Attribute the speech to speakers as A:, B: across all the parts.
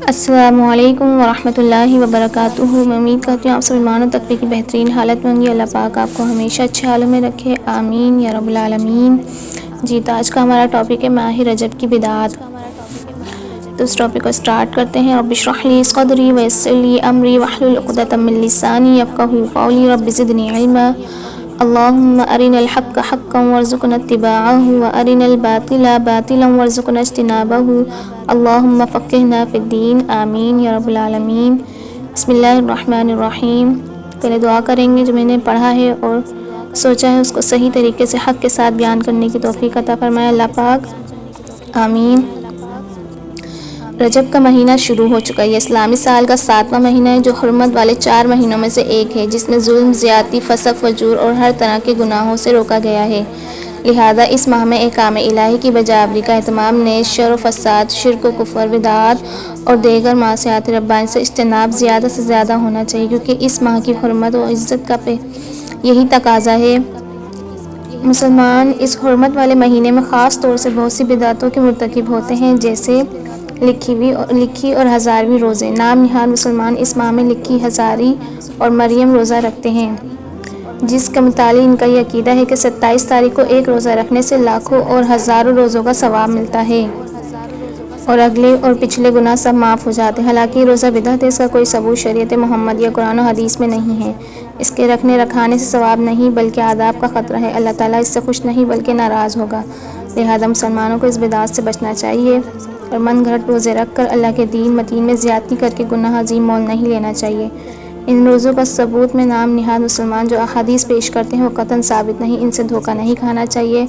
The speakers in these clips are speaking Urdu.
A: السلام علیکم ورحمۃ اللہ وبرکاتہ۔ میں امید کرتی ہوں آپ سب ایمان و تقوی کی بہترین حالت میں ہوں گی۔ اللہ پاک آپ کو ہمیشہ اچھے حالوں میں رکھے، آمین یا رب العالمین۔ جی تو آج کا ہمارا ٹاپک ہے ماہ رجب کی بدعات۔ تو اس ٹاپک کو سٹارٹ کرتے ہیں۔ رب اشرح لی صدری ویسر لی امری واحلل عقدۃ من لسانی یفقہوا قولی، رب زدنی علما۔ اللہم ارنا الحق حقا وارزقنا اتباعہ وارنا الباطل باطلا وارزقنا اجتنابہ، اللہم فقہنا فی الدین، آمین یا رب العالمین۔ بسم اللہ الرحمن الرحیم۔ پہلے دعا کریں گے، جو میں نے پڑھا ہے اور سوچا ہے اس کو صحیح طریقے سے حق کے ساتھ بیان کرنے کی توفیق عطا فرمائے اللہ پاک، آمین۔ رجب کا مہینہ شروع ہو چکا ہے۔ یہ اسلامی سال کا 7واں مہینہ ہے، جو حرمت والے 4 مہینوں میں سے ایک ہے، جس میں ظلم، زیادتی، فسق، فجور اور ہر طرح کے گناہوں سے روکا گیا ہے۔ لہذا اس ماہ میں احکام الہی کی بجاوری کا اہتمام، نیز شر و فساد، شرک و کفر، بدعات اور دیگر معصیات ربانی سے اجتناب زیادہ سے زیادہ ہونا چاہیے، کیونکہ اس ماہ کی حرمت و عزت کا یہی تقاضا ہے۔ مسلمان اس حرمت والے مہینے میں خاص طور سے بہت سی بدعتوں کے مرتکب ہوتے ہیں، جیسے لکھی اور ہزارویں روزے۔ نام نہاد مسلمان اس ماہ میں لکھی، ہزاری اور مریم روزہ رکھتے ہیں، جس کے متعلق ان کا یہ عقیدہ ہے کہ 27 تاریخ کو ایک روزہ رکھنے سے لاکھوں اور ہزاروں روزوں کا ثواب ملتا ہے اور اگلے اور پچھلے گناہ سب معاف ہو جاتے ہیں۔ حالانکہ یہ روزہ بدعت ہے، اس کا کوئی ثبوت شریعت محمد یا قرآن و حدیث میں نہیں ہے۔ اس کے رکھانے سے ثواب نہیں بلکہ عذاب کا خطرہ ہے۔ اللہ تعالیٰ اس سے خوش نہیں بلکہ ناراض ہوگا۔ لہذا مسلمانوں کو اس بدعت سے بچنا چاہیے اور من گھڑت روزے رکھ کر اللہ کے دین متین میں زیادتی کر کے گناہ عظیم مول نہیں لینا چاہیے۔ ان روزوں کا ثبوت میں نام نہاد مسلمان جو احادیث پیش کرتے ہیں وہ قطعاً ثابت نہیں، ان سے دھوکہ نہیں کھانا چاہیے۔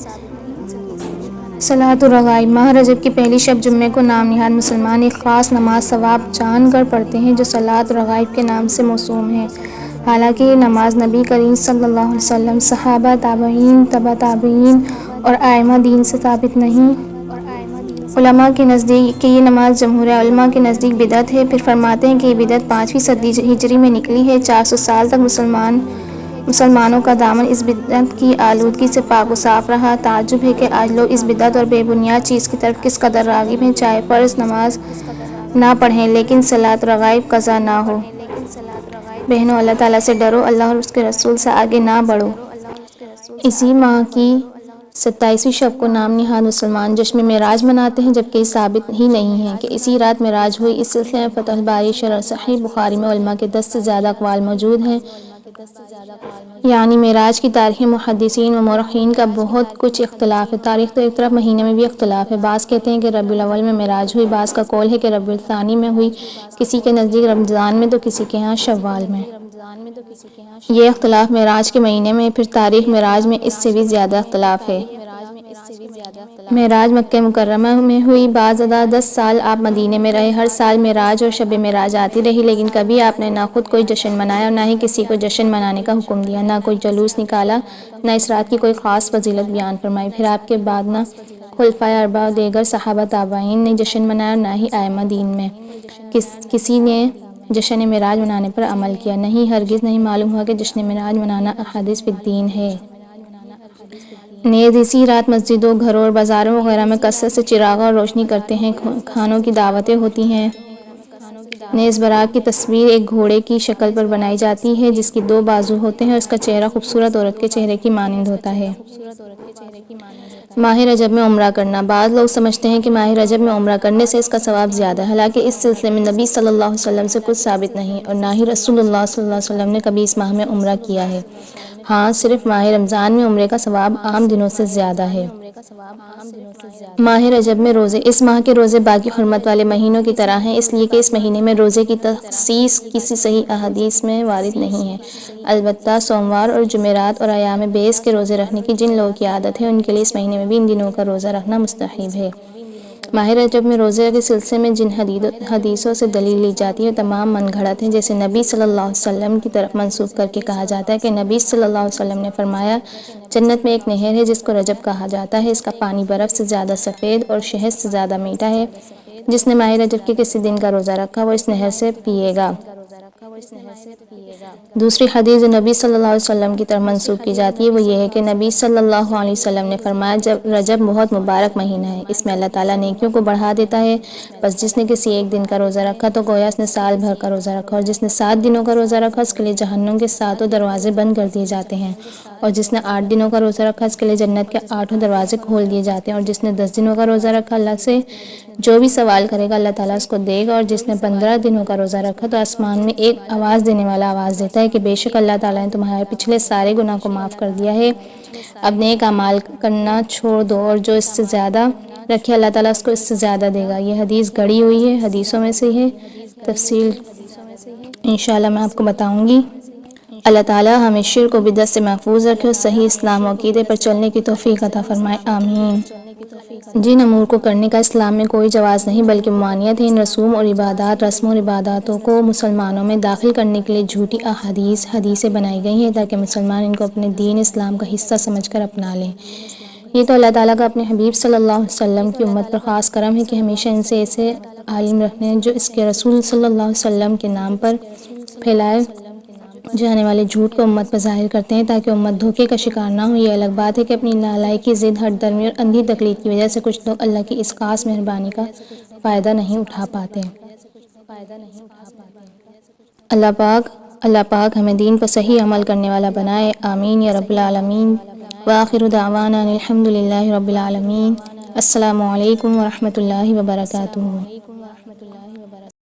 A: صلاۃ الرغائب۔ ماہ رجب کی پہلی شب جمعے کو نام نہاد مسلمان ایک خاص نماز ثواب جان کر پڑھتے ہیں، جو صلاۃ الرغائب کے نام سے موسوم ہے۔ حالانکہ یہ نماز نبی کریم صلی اللہ علیہ وسلم، صحابہ، تابعین، تبع تابعین اور ائمہ دین سے ثابت نہیں۔ علماء کے نزدیک یہ نماز جمہور علماء کے نزدیک بدعت ہے۔ پھر فرماتے ہیں کہ یہ بدعت 5ویں صدی ہجری میں نکلی ہے۔ 400 سال تک مسلمانوں کا دامن اس بدعت کی آلودگی سے پاک و صاف رہا۔ تعجب ہے کہ آج لوگ اس بدعت اور بے بنیاد چیز کی طرف کس قدر راغب ہیں، چاہے فرض نماز نہ پڑھیں لیکن صلاۃ الرغائب قضا نہ ہو۔ بہنوں، اللہ تعالیٰ سے ڈرو، اللہ اور اس کے رسول سے آگے نہ بڑھو۔ اسی ماہ کی 27ویں شب کو نام نہاد مسلمان جشن معراج مناتے ہیں، جبکہ یہ ثابت ہی نہیں ہے کہ اسی رات معراج ہوئی۔ اس سلسلے میں فتح الباری شرح صحیح بخاری میں علماء کے 10 سے زیادہ اقوال موجود ہیں، یعنی معراج کی تاریخ میں محدثین و مورخین کا بہت کچھ اختلاف ہے۔ تاریخ تو ایک طرف، مہینے میں بھی اختلاف ہے۔ بعض کہتے ہیں کہ ربیع الاول میں معراج ہوئی، بعض کا قول ہے کہ ربیع الثانی میں ہوئی، کسی کے نزدیک رمضان میں تو کسی کے ہاں شوال میں۔ یہ اختلاف معراج کے مہینے میں، پھر تاریخ معراج میں اس سے بھی زیادہ اختلاف ہے۔ معراج مکہ مکرمہ میں ہوئی۔ بعد ازاں 10 سال آپ مدینے میں رہے۔ ہر سال معراج اور شب معراج آتی رہی، لیکن کبھی آپ نے نہ خود کوئی جشن منایا اور نہ ہی کسی کو جشن منانے کا حکم دیا، نہ کوئی جلوس نکالا، نہ اس رات کی کوئی خاص فضیلت بیان فرمائی۔ پھر آپ کے بعد نہ خلفائے اربعہ اور دیگر صحابہ تابعین نے جشن منایا اور نہ ہی ائمہ دین میں کسی نے جشن معراج منانے پر عمل کیا۔ نہیں، ہرگز نہیں معلوم ہوا کہ جشن معراج منانا احادیث فی الدین ہے۔ نیز اسی رات مسجدوں، گھروں اور بازاروں وغیرہ میں کثرت سے چراغاں اور روشنی کرتے ہیں، کھانوں کی دعوتیں ہوتی ہیں۔ نیز براق کی تصویر ایک گھوڑے کی شکل پر بنائی جاتی ہے، جس کی 2 بازو ہوتے ہیں اور اس کا چہرہ خوبصورت عورت کے چہرے کی مانند ہوتا ہے۔ ماہ رجب میں عمرہ کرنا۔ بعض لوگ سمجھتے ہیں کہ ماہ رجب میں عمرہ کرنے سے اس کا ثواب زیادہ ہے، حالانکہ اس سلسلے میں نبی صلی اللہ علیہ وسلم سے کچھ ثابت نہیں اور نہ ہی رسول اللہ صلی اللہ علیہ وسلم نے کبھی اس ماہ میں عمرہ کیا ہے۔ ہاں، صرف ماہ رمضان میں عمرے کا ثواب عام دنوں سے زیادہ ہے۔ ماہ رجب میں روزے۔ اس ماہ کے روزے باقی حرمت والے مہینوں کی طرح ہیں، اس لیے کہ اس مہینے میں روزے کی تخصیص کسی صحیح احادیث میں وارد نہیں ہے۔ البتہ سوموار اور جمعرات اور ایام بیس کے روزے رکھنے کی جن لوگوں کی عادت ہے، ان کے لیے اس مہینے میں بھی ان دنوں کا روزہ رکھنا مستحب ہے۔ ماہ رجب میں روزے کے سلسلے میں جن حدیثوں سے دلیل لی جاتی ہے وہ تمام من گھڑت ہیں، جیسے نبی صلی اللہ علیہ وسلم کی طرف منسوب کر کے کہا جاتا ہے کہ نبی صلی اللہ علیہ وسلم نے فرمایا، جنت میں ایک نہر ہے جس کو رجب کہا جاتا ہے، اس کا پانی برف سے زیادہ سفید اور شہد سے زیادہ میٹھا ہے۔ جس نے ماہ رجب کے کسی دن کا روزہ رکھا وہ اس نہر سے پیے گا۔ دوسری حدیث جو نبی صلی اللہ علیہ وسلم کی طرف منسوخ کی جاتی ہے وہ یہ ہے کہ نبی صلی اللہ علیہ وسلم نے فرمایا جب رجب بہت مبارک مہینہ ہے، اس میں اللہ تعالیٰ نیکیوں کو بڑھا دیتا ہے، بس جس نے کسی ایک دن کا روزہ رکھا تو گویا اس نے سال بھر کا روزہ رکھا، اور جس نے 7 دنوں کا روزہ رکھا اس کے لیے جہنم کے 7 دروازے بند کر دیے جاتے ہیں، اور جس نے 8 دنوں کا روزہ رکھا اس کے لیے جنت کے 8 دروازے کھول دیے جاتے ہیں، اور جس نے 10 دنوں کا روزہ رکھا اللہ سے جو بھی سوال کرے گا اللہ تعالیٰ اس کو دے گا، اور جس نے 15 دنوں کا روزہ رکھا تو آسمان میں ایک آواز دینے والا آواز دیتا ہے کہ بے شک اللہ تعالیٰ نے تمہارے پچھلے سارے گناہ کو معاف کر دیا ہے، اب نیک اعمال کرنا چھوڑ دو، اور جو اس سے زیادہ رکھے اللہ تعالیٰ اس کو اس سے زیادہ دے گا۔ یہ حدیث گڑھی ہوئی ہے، حدیثوں میں سے ہے، تفصیل انشاءاللہ میں آپ کو بتاؤں گی۔ اللہ تعالیٰ ہمیں شرک و بدعت سے محفوظ رکھے اور صحیح اسلام و عقیدے پر چلنے کی توفیق عطا فرمائے، آمین۔ جن امور کو کرنے کا اسلام میں کوئی جواز نہیں بلکہ ممانعت ہے، ان رسوم اور عباداتوں کو مسلمانوں میں داخل کرنے کے لیے جھوٹی حدیثیں بنائی گئی ہیں تاکہ مسلمان ان کو اپنے دین اسلام کا حصہ سمجھ کر اپنا لیں۔ یہ تو اللہ تعالیٰ کا اپنے حبیب صلی اللہ علیہ وسلم کی امت پر خاص کرم ہے کہ ہمیشہ ان سے ایسے عالم رکھنے ہیں جو اس کے رسول صلی اللہ علیہ وسلم کے نام پر پھیلائے جانے والے جھوٹ کو امت پر ظاہر کرتے ہیں تاکہ امت دھوکے کا شکار نہ ہو۔ یہ الگ بات ہے کہ اپنی نالائکی، ضد، ہٹ درمی اور اندھی تقلید کی وجہ سے کچھ لوگ اللہ کی اس خاص مہربانی کا فائدہ نہیں اٹھا پاتے۔ اللہ پاک ہمیں دین پر صحیح عمل کرنے والا بنائے، آمین یا رب العالمین۔ وآخر دعوانا الحمد للہ رب العالمین۔ السلام علیکم ورحمۃ اللہ وبرکاتہ۔